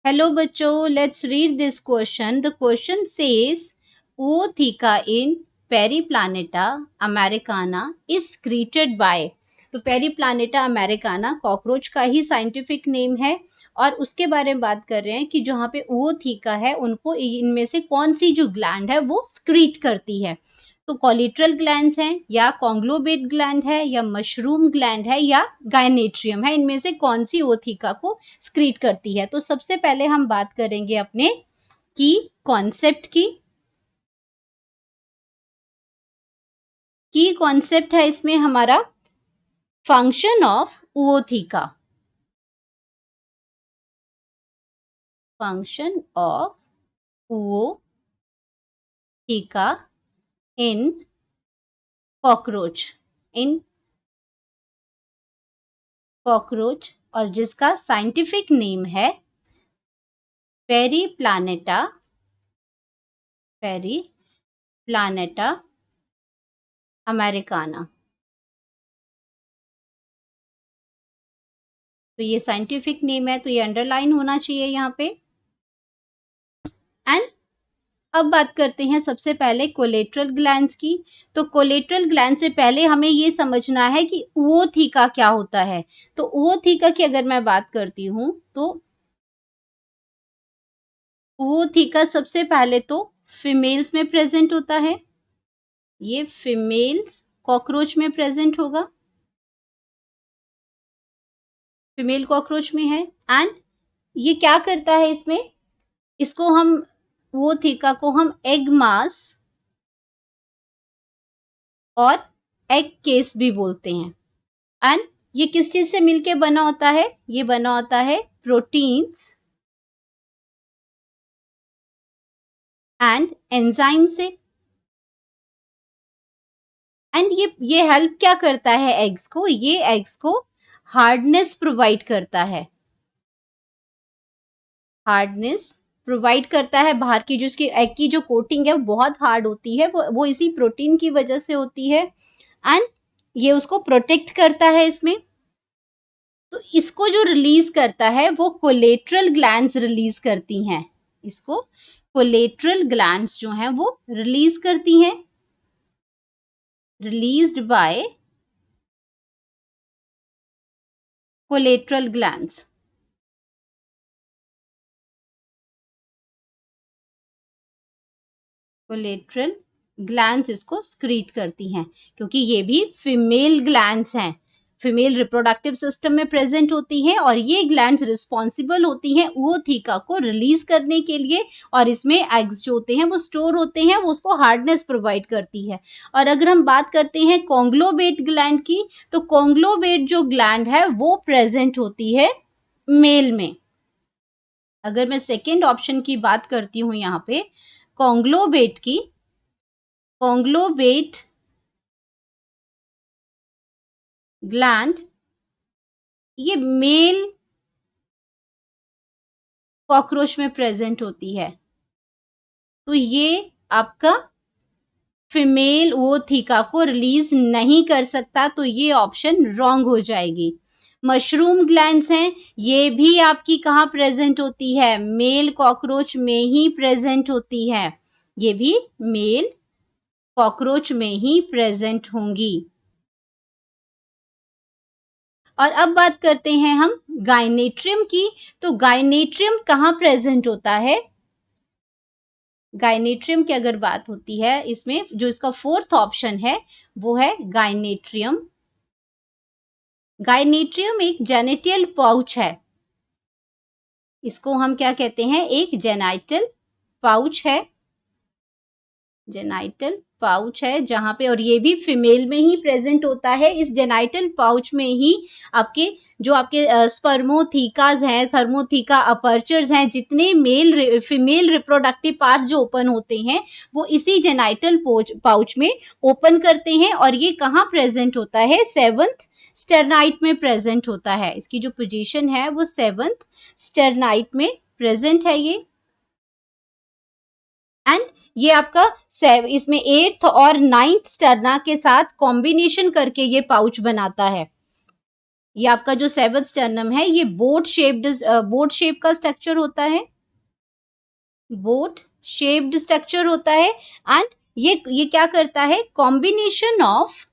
Hello बच्चों, let's read this question. The question says Ootheca in Periplaneta americana is secreted by. तो पेरीप्लानेटा Americana cockroach का ही scientific name है और उसके बारे में बात कर रहे हैं कि जहाँ पे ootheca है उनको इनमें से कौन सी जो ग्लैंड है वो स्क्रीट करती है। तो कोलेट्रल ग्लैंड्स हैं या कॉन्ग्लोबेट ग्लैंड है या मशरूम ग्लैंड है या गायनेट्रियम है, इनमें से कौन सी ओथिका को स्क्रीट करती है। तो सबसे पहले हम बात करेंगे अपने की कॉन्सेप्ट की कॉन्सेप्ट है इसमें हमारा function of ootheca। Function of ootheca in cockroach और जिसका साइंटिफिक नेम है पेरीप्लानेटा अमेरिकाना। तो ये साइंटिफिक नेम है, तो ये अंडरलाइन होना चाहिए यहाँ पे। एंड अब बात करते हैं सबसे पहले कोलेट्रल ग्लैंड्स की। तो कोलेट्रल ग्लैंड से पहले हमें ये समझना है कि ootheca क्या होता है। तो ootheca की अगर मैं बात करती हूँ तो ootheca सबसे पहले तो फीमेल्स में प्रेजेंट होता है। ये फीमेल्स कॉकरोच में प्रेजेंट होगा, फीमेल कॉकरोच में है। एंड ये क्या करता है इसको हम ootheca को हम एग मास और एग केस भी बोलते हैं। एंड ये किस चीज से मिलके बना होता है? ये बना होता है प्रोटीन्स एंड एंजाइम से। एंड ये हेल्प क्या करता है एग्स को? ये एग्स को हार्डनेस प्रोवाइड करता है। हार्डनेस प्रोवाइड करता है। बाहर की जो इसकी एग की जो कोटिंग है वो बहुत हार्ड होती है, वो इसी प्रोटीन की वजह से होती है। एंड ये उसको प्रोटेक्ट करता है इसमें। तो इसको जो रिलीज करता है वो कोलेट्रल ग्लैंड्स रिलीज करती हैं। इसको कोलेट्रल ग्लैंड्स जो हैं वो रिलीज करती हैं, released by collateral glands. Collateral glands इसको स्क्रीट करती हैं क्योंकि ये भी फीमेल ग्लैंड्स हैं, फीमेल रिप्रोडक्टिव सिस्टम में प्रेजेंट होती हैं और ये ग्लैंड्स रिस्पॉन्सिबल होती हैं ootheca को रिलीज करने के लिए। और इसमें एग्स जो होते हैं वो स्टोर होते हैं, वो उसको हार्डनेस प्रोवाइड करती है। और अगर हम बात करते हैं कॉन्ग्लोबेट ग्लैंड की, तो कॉन्ग्लोबेट जो ग्लैंड है वो प्रेजेंट होती है मेल में। अगर मैं सेकेंड ऑप्शन की बात करती हूँ यहाँ पे कॉन्ग्लोबेट की, कॉन्ग्लोबेट ग्लैंड ये मेल कॉकरोच में प्रेजेंट होती है। तो ये आपका फीमेल ootheca को रिलीज नहीं कर सकता, तो ये ऑप्शन रॉन्ग हो जाएगी। मशरूम ग्लैंड्स हैं, ये भी आपकी कहाँ प्रेजेंट होती है? मेल कॉकरोच में ही प्रेजेंट होती है। ये भी मेल कॉकरोच में ही प्रेजेंट होंगी। और अब बात करते हैं हम गायनेट्रियम की। तो गायनेट्रियम कहाँ प्रेजेंट होता है? गायनेट्रियम की अगर बात होती है, इसमें जो इसका फोर्थ ऑप्शन है वो है गायनेट्रियम। गायनेट्रियम एक जेनेटियल पाउच है। इसको हम क्या कहते हैं? एक जेनाइटल पाउच है। जेनाइटल पाउच है जहां पे, और ये भी फीमेल में ही प्रेजेंट होता है। इस जेनाइटल पाउच में ही आपके जो आपके स्पर्मोथीकाज हैं, थर्मोथीका, अपर्चर्स हैं, जितने मेल फीमेल रिप्रोडक्टिव पार्ट्स जो ओपन होते हैं वो इसी जेनाइटल पाउच में ओपन करते हैं। और ये कहाँ प्रेजेंट होता है? सेवंथ स्टर्नाइट में प्रेजेंट होता है। इसकी जो पोजीशन है वो सेवंथ स्टर्नाइट में प्रेजेंट है ये। एंड ये आपका इसमें 8th और 9th स्टर्ना के साथ कॉम्बिनेशन करके ये पाउच बनाता है। ये आपका जो सेवंथ स्टर्नम है ये बोट शेप का स्ट्रक्चर होता है, बोट शेप्ड स्ट्रक्चर होता है। एंड ये क्या करता है, कॉम्बिनेशन ऑफ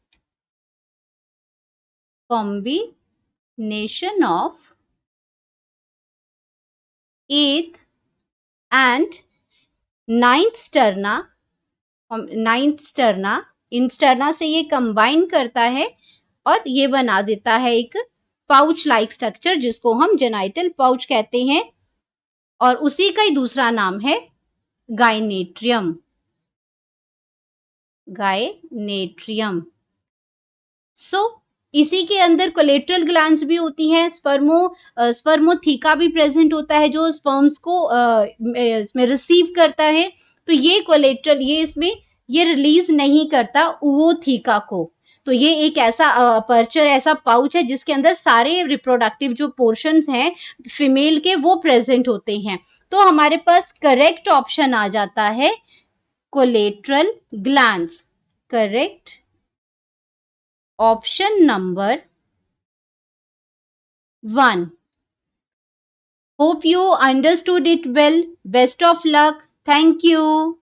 एथ and ninth sterna, in sterna से ये कंबाइन करता है और ये बना देता है एक पाउच लाइक स्ट्रक्चर जिसको हम जेनाइटल पाउच कहते हैं, और उसी का ही दूसरा नाम है गाइनेट्रियम। गाइनेट्रियम। सो इसी के अंदर कोलेट्रल ग्लैंड्स भी होती हैं, स्पर्मोथीका भी प्रेजेंट होता है जो स्पर्म्स को इसमें रिसीव करता है। तो ये कोलेट्रल, ये इसमें ये रिलीज नहीं करता ओवोथीका को। तो ये एक ऐसा अपर्चर, ऐसा पाउच है जिसके अंदर सारे रिप्रोडक्टिव जो पोर्शंस हैं फीमेल के वो प्रेजेंट होते हैं। तो हमारे पास करेक्ट ऑप्शन आ जाता है collateral glands. Correct option number 1. Hope you understood it well. Best of luck. Thank you.